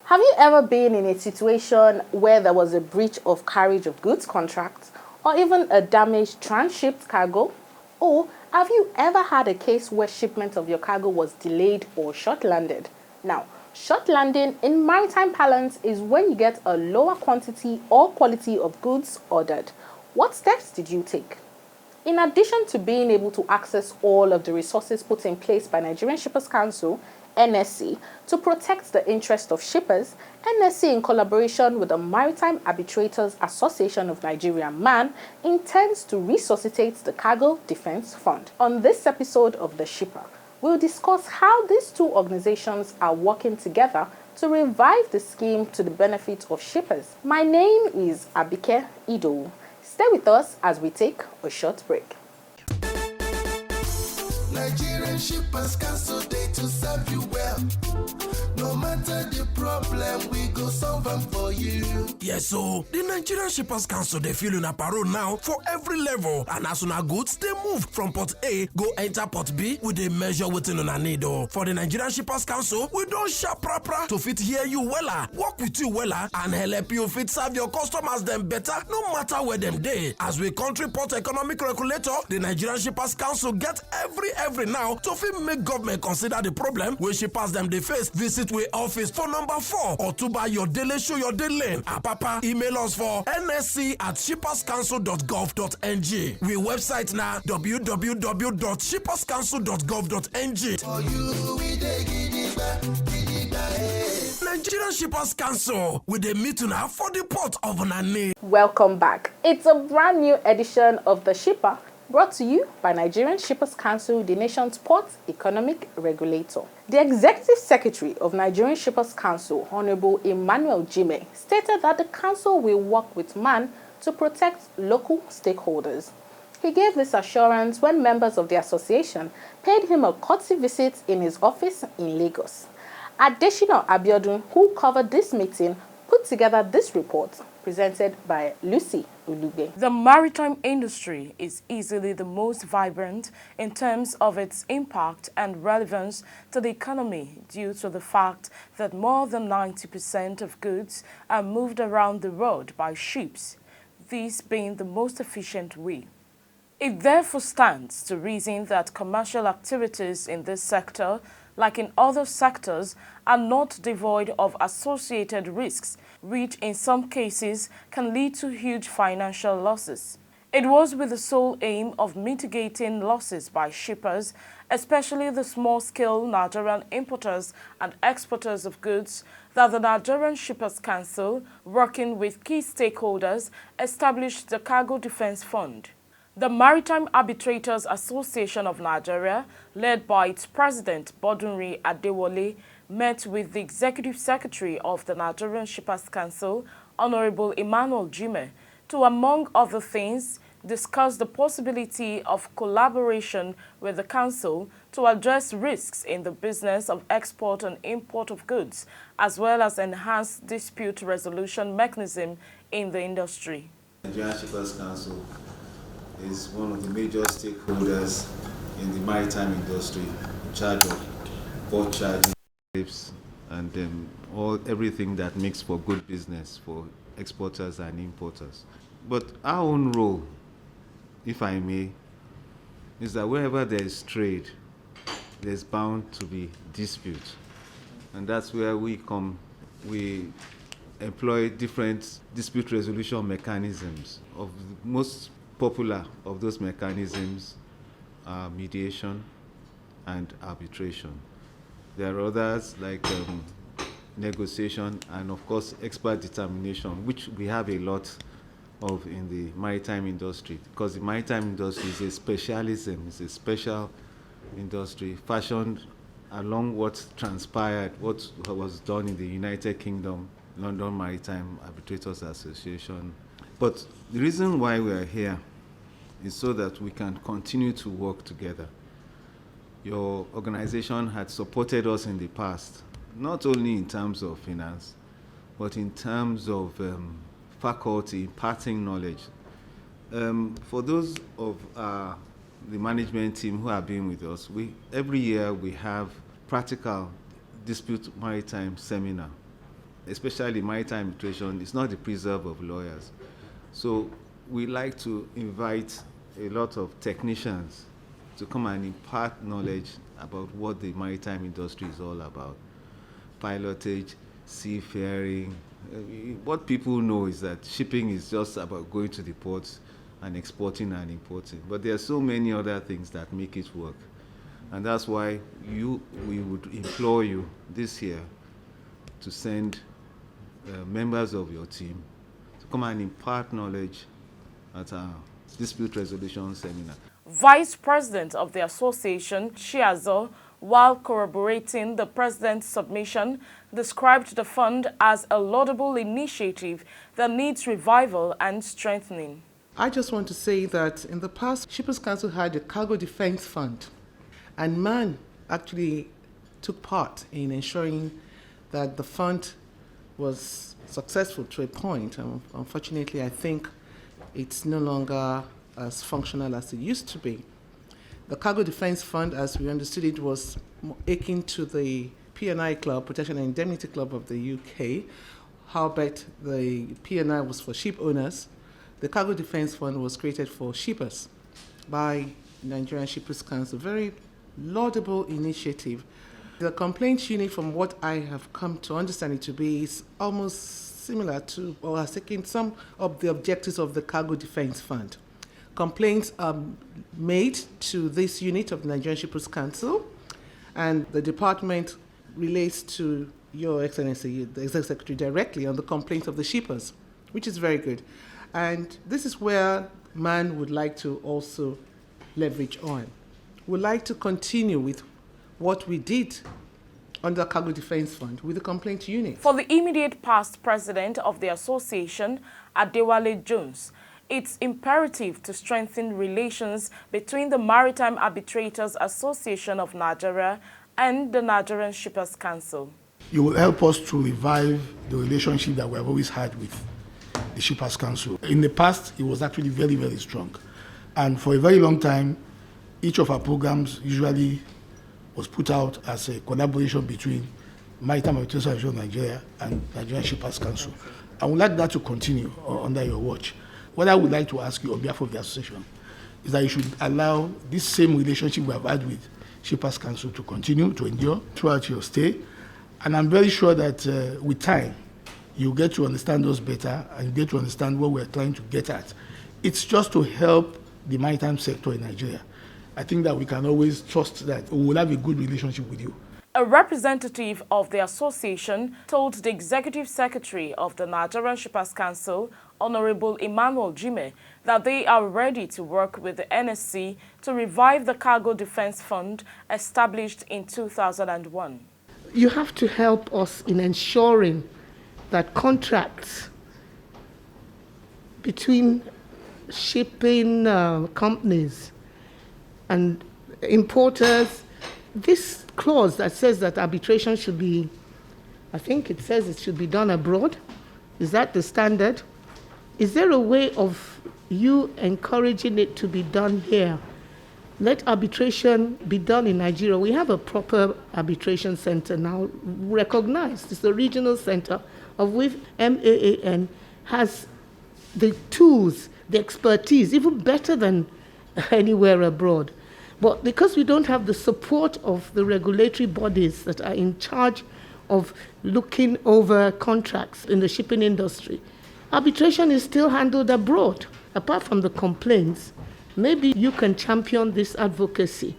Have you ever been in a situation where there was a breach of carriage of goods contract or even a damaged transshipped cargo? Or have you ever had a case where shipment of your cargo was delayed or short-landed? Now, short landing in maritime parlance is when you get a lower quantity or quality of goods ordered. What steps did you take? In addition to being able to access all of the resources put in place by Nigerian Shippers Council, NSC, to protect the interest of shippers, NSC, in collaboration with the Maritime Arbitrators Association of Nigeria (MAN), intends to resuscitate the Cargo Defense Fund. On this episode of The Shipper, we'll discuss how these two organizations are working together to revive the scheme to the benefit of shippers. My name is Abike Ido. Stay with us as we take a short break. Nigerian Shippers Council, they to serve you well. No matter the problem, we go solve them for you. Yes, so the Nigerian Shippers Council, they feel in a parole now for every level. And as soon as goods, they move from port A, go enter port B with a measure within on a need. For the Nigerian Shippers Council, we don't sharp proper to fit hear you wella, work with you wella, and help you fit serve your customers them better, no matter where them day. As we country port economic regulator, the Nigerian Shippers Council get every now to fit make government consider the problem where shippers them they face. Visit we office for number 4 or to buy your daily show your daily lane. Papa, email us for nsc@shipperscouncil.gov.ng. We website now www.shipperscouncil.gov.ng. For you, we dey gidigba, Nigerian Shippers Council with a meeting now for the port of Nane. Welcome back. It's a brand new edition of The Shipper, brought to you by Nigerian Shippers Council, the nation's port economic regulator. The Executive Secretary of Nigerian Shippers Council, Honorable Emmanuel Jime, stated that the council will work with MAN to protect local stakeholders. He gave this assurance when members of the association paid him a courtesy visit in his office in Lagos. Additional Abiodun, who covered this meeting, put together this report presented by Lucy Ulugbe. The maritime industry is easily the most vibrant in terms of its impact and relevance to the economy due to the fact that more than 90% of goods are moved around the world by ships, this being the most efficient way. It therefore stands to reason that commercial activities in this sector, like in other sectors, are not devoid of associated risks, which in some cases can lead to huge financial losses. It was with the sole aim of mitigating losses by shippers, especially the small-scale Nigerian importers and exporters of goods, that the Nigerian Shippers Council, working with key stakeholders, established the Cargo Defense Fund. The Maritime Arbitrators Association of Nigeria, led by its president, Bodunri Adewale, met with the Executive Secretary of the Nigerian Shippers Council, Honorable Emmanuel Jime, to, among other things, discuss the possibility of collaboration with the Council to address risks in the business of export and import of goods, as well as enhance dispute resolution mechanism in the industry. The Nigerian Shippers Council is one of the major stakeholders in the maritime industry, in charge of port charging and everything that makes for good business for exporters and importers. But our own role, if I may, is that wherever there is trade, there's bound to be dispute. And that's where we come. We employ different dispute resolution mechanisms. Of the most popular of those mechanisms are mediation and arbitration. There are others like negotiation and, of course, expert determination, which we have a lot of in the maritime industry, because the maritime industry is a specialism, it's a special industry fashioned along what transpired, what was done in the United Kingdom, London Maritime Arbitrators Association. But the reason why we are here is so that we can continue to work together. Your organization had supported us in the past, not only in terms of finance, but in terms of faculty, imparting knowledge. For those of the management team who have been with us, every year we have practical dispute maritime seminar, especially maritime arbitration. It's not the preserve of lawyers. So we like to invite a lot of technicians to come and impart knowledge about what the maritime industry is all about. Pilotage, seafaring. What people know is that shipping is just about going to the ports and exporting and importing. But there are so many other things that make it work. And that's why we would implore you this year to send members of your team to come and impart knowledge at our dispute resolution seminar. Vice President of the association, Chiazo, while corroborating the President's submission, described the fund as a laudable initiative that needs revival and strengthening. I just want to say that in the past, Shippers Council had a cargo defense fund, and MAN actually took part in ensuring that the fund was successful to a point. Unfortunately, I think it's no longer as functional as it used to be. The Cargo Defense Fund, as we understood it, was akin to the P&I Club, Protection and Indemnity Club of the UK. Howbeit, the P&I was for ship owners. The Cargo Defense Fund was created for shippers by Nigerian Shippers Council. Very laudable initiative. The complaints unit, from what I have come to understand it to be, is almost similar to, or has taken some of the objectives of the Cargo Defense Fund. Complaints are made to this unit of the Nigerian Shippers Council, and the department relates to Your Excellency, the Executive Secretary, directly on the complaints of the shippers, which is very good. And this is where MAN would like to also leverage on. We'd like to continue with what we did under Cargo Defense Fund with the complaint unit. For the immediate past president of the association, Adewale Jones, it's imperative to strengthen relations between the Maritime Arbitrators Association of Nigeria and the Nigerian Shippers Council. You will help us to revive the relationship that we have always had with the Shippers Council. In the past, it was actually very, very strong. And for a very long time, each of our programs usually was put out as a collaboration between Maritime Arbitrators Association of Nigeria and Nigerian Shippers Council. I would like that to continue under your watch. What I would like to ask you on behalf of the association is that you should allow this same relationship we have had with Shippers Council to continue, to endure throughout your stay. And I'm very sure that with time, you get to understand us better and get to understand what we're trying to get at. It's just to help the maritime sector in Nigeria. I think that we can always trust that we will have a good relationship with you. A representative of the association told the Executive Secretary of the Nigerian Shippers Council, Honorable Emmanuel Jime, that they are ready to work with the NSC to revive the Cargo Defense Fund established in 2001. You have to help us in ensuring that contracts between shipping companies and importers, this clause that says that arbitration should be, I think it says it should be done abroad. Is that the standard? Is there a way of you encouraging it to be done here? Let arbitration be done in Nigeria. We have a proper arbitration center now recognized. It's the regional center of which MAAN has the tools, the expertise, even better than anywhere abroad. But because we don't have the support of the regulatory bodies that are in charge of looking over contracts in the shipping industry, arbitration is still handled abroad. Apart from the complaints, maybe you can champion this advocacy.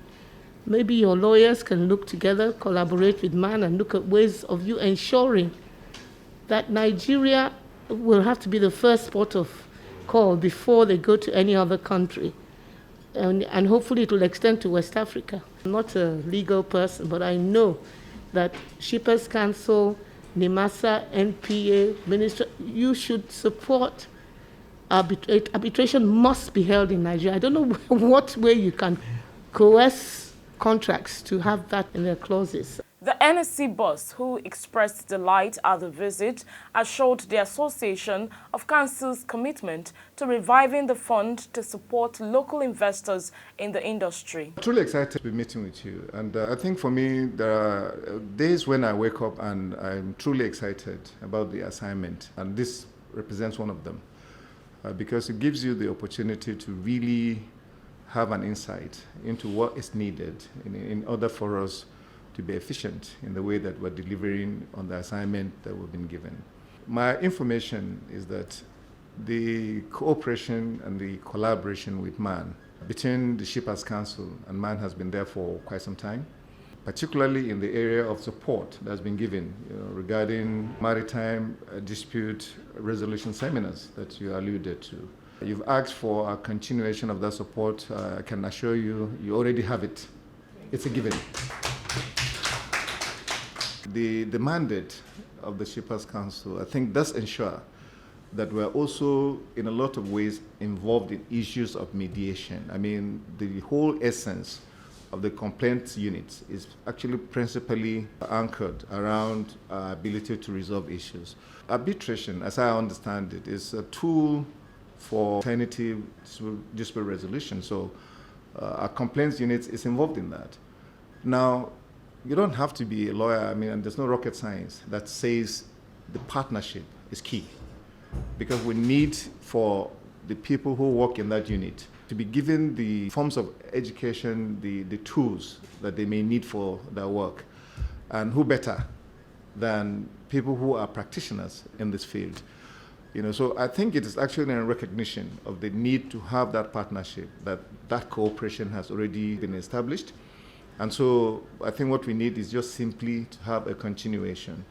Maybe your lawyers can look together, collaborate with MAN, and look at ways of you ensuring that Nigeria will have to be the first port of call before they go to any other country. And hopefully it will extend to West Africa. I'm not a legal person, but I know that Shippers Council, NIMASA, NPA, Ministry, you should support arbitration must be held in Nigeria. I don't know what way you can coerce contracts to have that in their clauses. The NSC boss, who expressed delight at the visit, assured the Association of Councils' commitment to reviving the fund to support local investors in the industry. I'm truly excited to be meeting with you, and I think for me there are days when I wake up and I'm truly excited about the assignment, and this represents one of them, because it gives you the opportunity to really have an insight into what is needed in order for us to be efficient in the way that we're delivering on the assignment that we've been given. My information is that the cooperation and the collaboration with MAN between the Shippers Council and MAN has been there for quite some time, particularly in the area of support that's been given regarding maritime dispute resolution seminars that you alluded to. You've asked for a continuation of that support. I can assure you, you already have it. It's a given. The mandate of the Shippers Council, I think, does ensure that we're also, in a lot of ways, involved in issues of mediation. I mean, the whole essence of the complaints unit is actually principally anchored around our ability to resolve issues. Arbitration, as I understand it, is a tool for alternative dispute resolution. So our complaints unit is involved in that. Now, you don't have to be a lawyer. I mean, and there's no rocket science that says the partnership is key, because we need for the people who work in that unit to be given the forms of education, the tools that they may need for their work. And who better than people who are practitioners in this field? So I think it is actually a recognition of the need to have that partnership, that cooperation has already been established. And so I think what we need is just simply to have a continuation.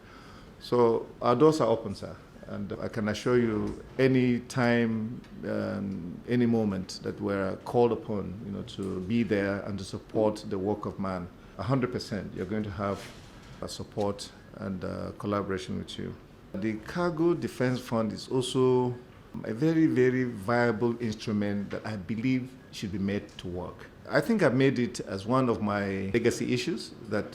So our doors are open, sir. And I can assure you, any time, any moment that we're called upon, to be there and to support the work of MAN, 100%, you're going to have support and collaboration with you. The Cargo Defense Fund is also a very, very viable instrument that I believe should be made to work. I think I've made it as one of my legacy issues that,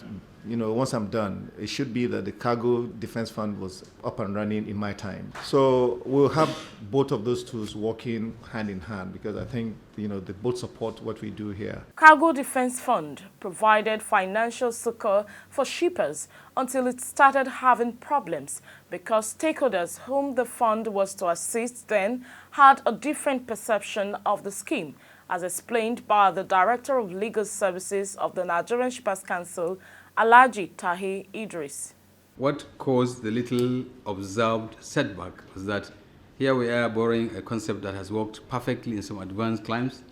once I'm done, it should be that the Cargo Defense Fund was up and running in my time. So we'll have both of those tools working hand in hand, because I think, they both support what we do here. Cargo Defense Fund provided financial succor for shippers until it started having problems because stakeholders whom the fund was to assist then had a different perception of the scheme, as explained by the Director of Legal Services of the Nigerian Shippers Council, Alhaji Tahi Idris. What caused the little observed setback was that here we are borrowing a concept that has worked perfectly in some advanced climes,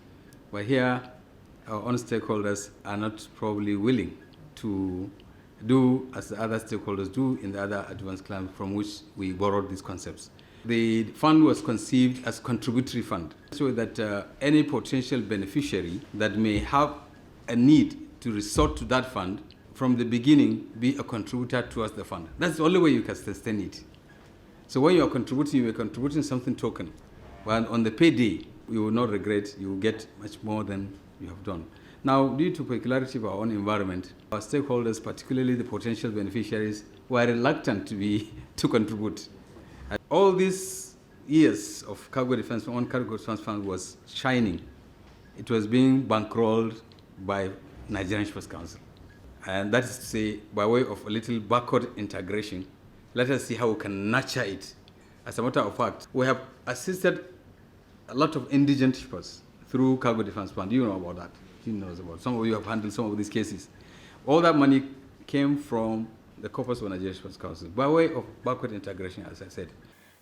but here our own stakeholders are not probably willing to do as the other stakeholders do in the other advanced climes from which we borrowed these concepts. The fund was conceived as a contributory fund, so that any potential beneficiary that may have a need to resort to that fund from the beginning be a contributor towards the fund. That's the only way you can sustain it. So when you are contributing something token. But on the payday, you will not regret, you will get much more than you have done. Now, due to peculiarity of our own environment, our stakeholders, particularly the potential beneficiaries, were reluctant to contribute. All these years of Cargo Defense Fund was shining. It was being bankrolled by Nigerian Shippers Council. And that is to say, by way of a little backward integration, let us see how we can nurture it. As a matter of fact, we have assisted a lot of indigent shippers through Cargo Defense Fund. Do you know about that? He knows about. Some of you have handled some of these cases. All that money came from the corpus of Nigerian Shippers Council by way of backward integration, as I said.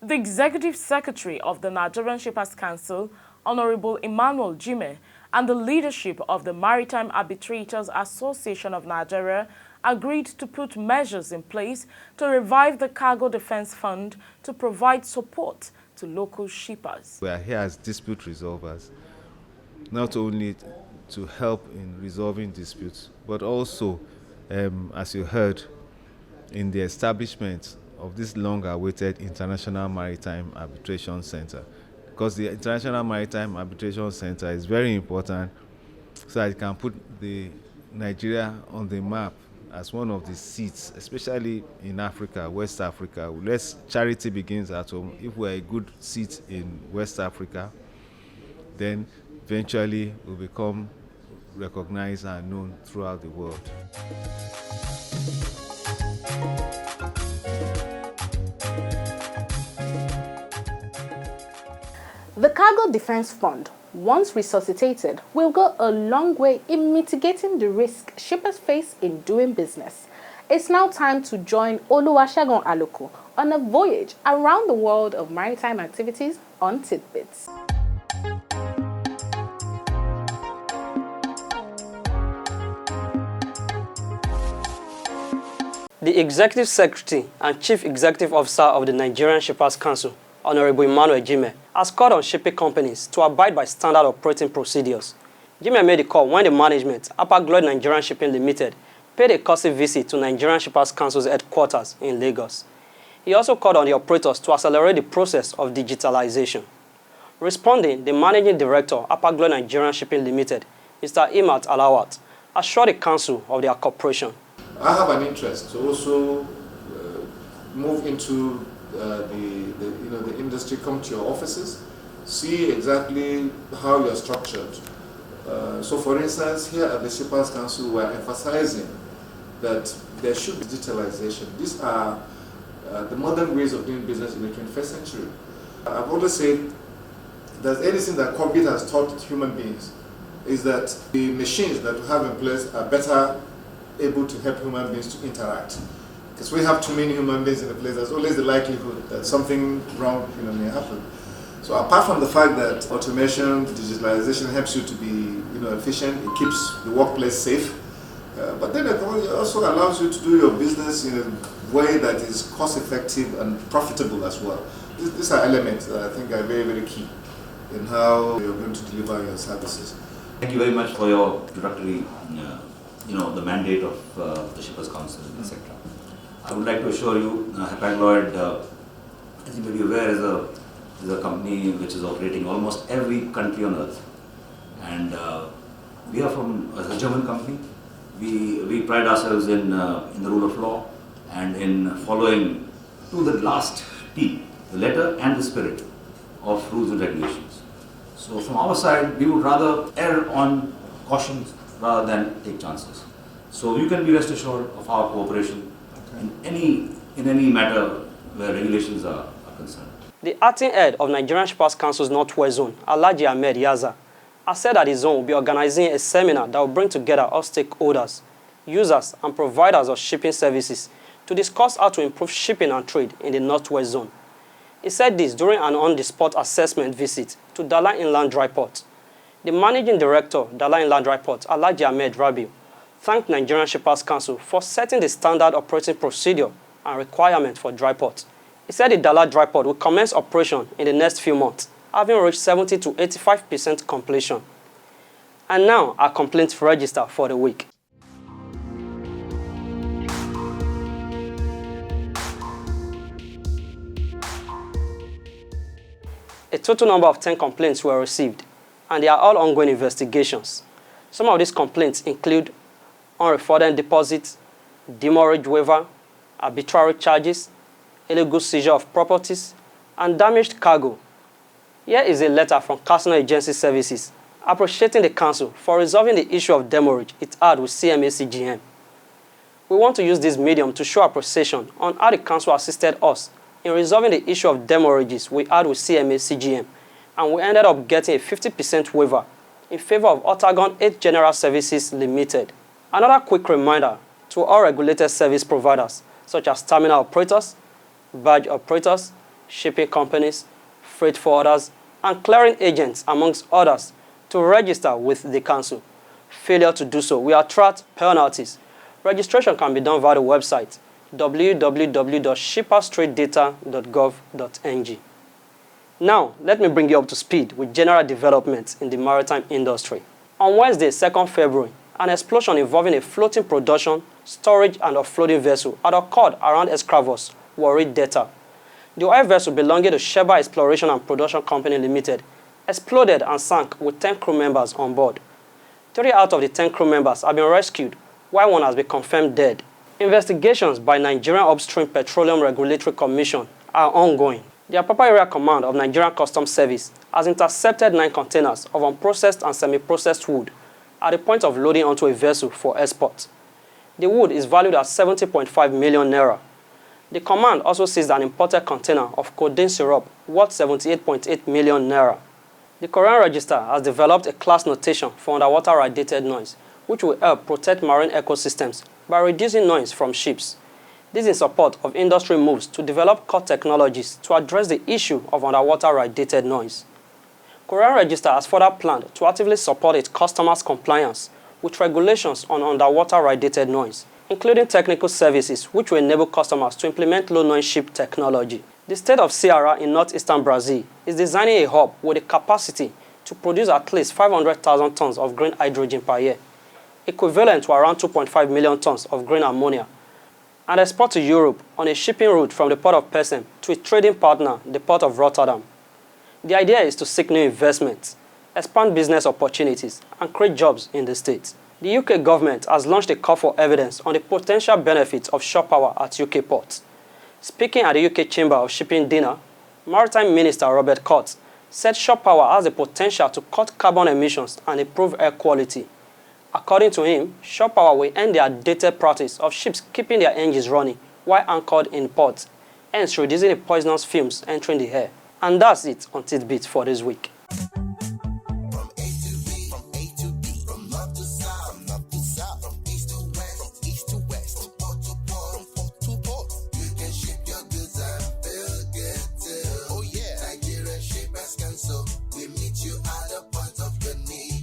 The Executive Secretary of the Nigerian Shippers Council, Honorable Emmanuel Jime, and the leadership of the Maritime Arbitrators Association of Nigeria agreed to put measures in place to revive the Cargo Defense Fund to provide support to local shippers. We are here as dispute resolvers, not only to help in resolving disputes, but also, as you heard, in the establishment of this long-awaited International Maritime Arbitration Center. Because the International Maritime Arbitration Center is very important so that it can put Nigeria on the map as one of the seats, especially in Africa, West Africa. Charity begins at home. If we're a good seat in West Africa, then eventually we'll become recognized and known throughout the world. The Cargo Defense Fund, once resuscitated, will go a long way in mitigating the risk shippers face in doing business. It's now time to join Oluwasegun Aloko on a voyage around the world of maritime activities on Tidbits. The Executive Secretary and Chief Executive Officer of the Nigerian Shippers Council, Honorable Emmanuel Jime, has called on shipping companies to abide by standard operating procedures. Jime made the call when the management, Hapag-Lloyd Nigerian Shipping Limited, paid a courtesy visit to Nigerian Shippers Council's headquarters in Lagos. He also called on the operators to accelerate the process of digitalization. Responding, the Managing Director, Hapag-Lloyd Nigerian Shipping Limited, Mr. Imat Alawat, assured the Council of their cooperation. I have an interest to also move into the industry, come to your offices, see exactly how you're structured. So for instance, here at the Shippers Council, we're emphasizing that there should be digitalization. These are the modern ways of doing business in the 21st century. I've always said that anything that COVID has taught human beings is that the machines that we have in place are better able to help human beings to interact. Because we have too many human beings in the place, there's always the likelihood that something wrong may happen. So apart from the fact that automation, digitalization helps you to be efficient, it keeps the workplace safe, but then it also allows you to do your business in a way that is cost effective and profitable as well. These are elements that I think are very, very key in how you're going to deliver your services. Thank you very much for your introductory, the mandate of the Shippers Council, etc. I would like to assure you, Hapag-Lloyd, as you may be aware, is a company which is operating almost every country on earth. And we are as a German company. We pride ourselves in the rule of law and in following to the last T, the letter and the spirit of rules and regulations. So from our side, we would rather err on caution rather than take chances. So you can be rest assured of our cooperation in any matter where regulations are concerned. The acting head of Nigerian Shippers Council's Northwest Zone, Alhaji Ahmed Yaza, has said that his zone will be organizing a seminar that will bring together all stakeholders, users and providers of shipping services to discuss how to improve shipping and trade in the Northwest Zone. He said this during an on-the-spot assessment visit to Dala Inland Dry Port. The Managing Director, Dala Inland Dry Port, Alhaji Ahmed Rabiu, thanked Nigerian Shippers Council for setting the standard operating procedure and requirement for dry port. He said the Dala Dry Port will commence operation in the next few months, having reached 70 to 85% completion. And now, our complaints register for the week. A total number of 10 complaints were received, and they are all ongoing investigations. Some of these complaints include unrefunded deposits, demurrage waiver, arbitrary charges, illegal seizure of properties, and damaged cargo. Here is a letter from Casino Agency Services appreciating the Council for resolving the issue of demurrage it had with CMA-CGM. We want to use this medium to show appreciation on how the Council assisted us in resolving the issue of demurrages we had with CMA-CGM, and we ended up getting a 50% waiver in favor of Octagon 8 General Services Limited. Another quick reminder to all regulated service providers such as terminal operators, barge operators, shipping companies, freight forwarders, and clearing agents, amongst others, to register with the Council. Failure to do so will attract penalties. Registration can be done via the website www.shipperstradedata.gov.ng. Now, let me bring you up to speed with general developments in the maritime industry. On Wednesday, 2nd February, an explosion involving a floating production, storage, and offloading vessel had occurred around Escravos, Warri Delta. The oil vessel belonging to Sheba Exploration and Production Company Limited exploded and sank with 10 crew members on board. 3 out of the 10 crew members have been rescued, while 1 has been confirmed dead. Investigations by Nigerian Upstream Petroleum Regulatory Commission are ongoing. The Apapa Area Command of Nigerian Customs Service has intercepted 9 containers of unprocessed and semi-processed wood at the point of loading onto a vessel for export. The wood is valued at 70.5 million naira. The command also seized an imported container of codeine syrup worth 78.8 million naira. The Korean Register has developed a class notation for underwater radiated noise, which will help protect marine ecosystems by reducing noise from ships. This is in support of industry moves to develop core technologies to address the issue of underwater radiated noise. Korean Register has further planned to actively support its customers' compliance with regulations on underwater radiated noise, including technical services which will enable customers to implement low-noise ship technology. The state of Ceará in northeastern Brazil is designing a hub with the capacity to produce at least 500,000 tons of green hydrogen per year, equivalent to around 2.5 million tons of green ammonia, and export to Europe on a shipping route from the port of Pecém to its trading partner, the port of Rotterdam. The idea is to seek new investments, expand business opportunities, and create jobs in the state. The UK government has launched a call for evidence on the potential benefits of shore power at UK ports. Speaking at the UK Chamber of Shipping dinner, Maritime Minister Robert Court said shore power has the potential to cut carbon emissions and improve air quality. According to him, shore power will end the outdated practice of ships keeping their engines running while anchored in ports, hence reducing the poisonous fumes entering the air. And that's it on Tidbits for this week.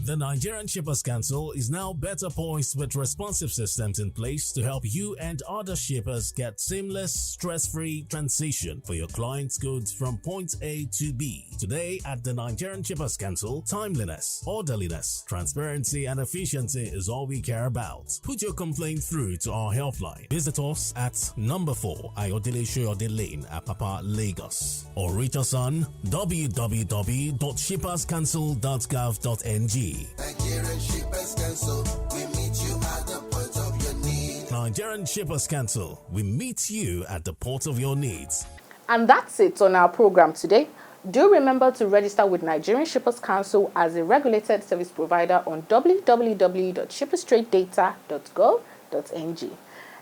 The Nigerian Shippers Council is now better poised with responsive systems in place to help you and other shippers get seamless, stress-free transition for your clients' goods from point A to B. Today at the Nigerian Shippers Council, timeliness, orderliness, transparency, and efficiency is all we care about. Put your complaint through to our helpline. Visit us at number 4 Ayodele Shoyode Lane, Apapa, Lagos, or reach us on www.shipperscouncil.gov.ng. Nigerian Shippers Council, we meet you at the point of your need. Nigerian Shippers Council, we meet you at the port of your needs. And that's it on our program today. Do remember to register with Nigerian Shippers Council as a regulated service provider on www.shipperstradedata.gov.ng.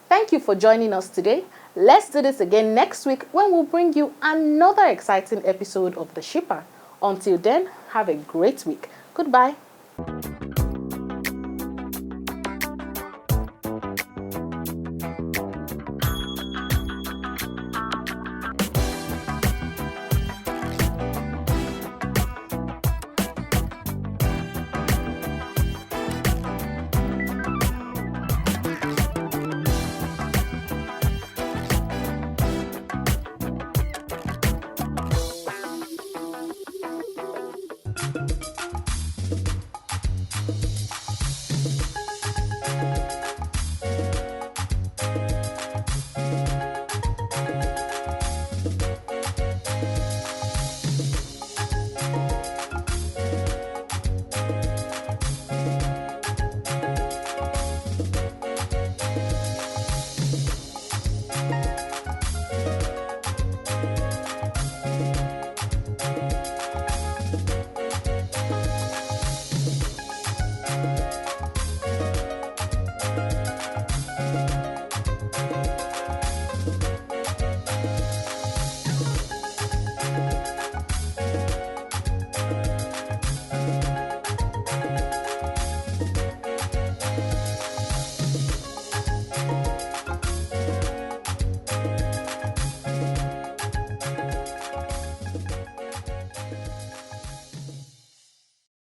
Thank you for joining us today. Let's do this again next week when we'll bring you another exciting episode of The Shipper. Until then, have a great week. Goodbye.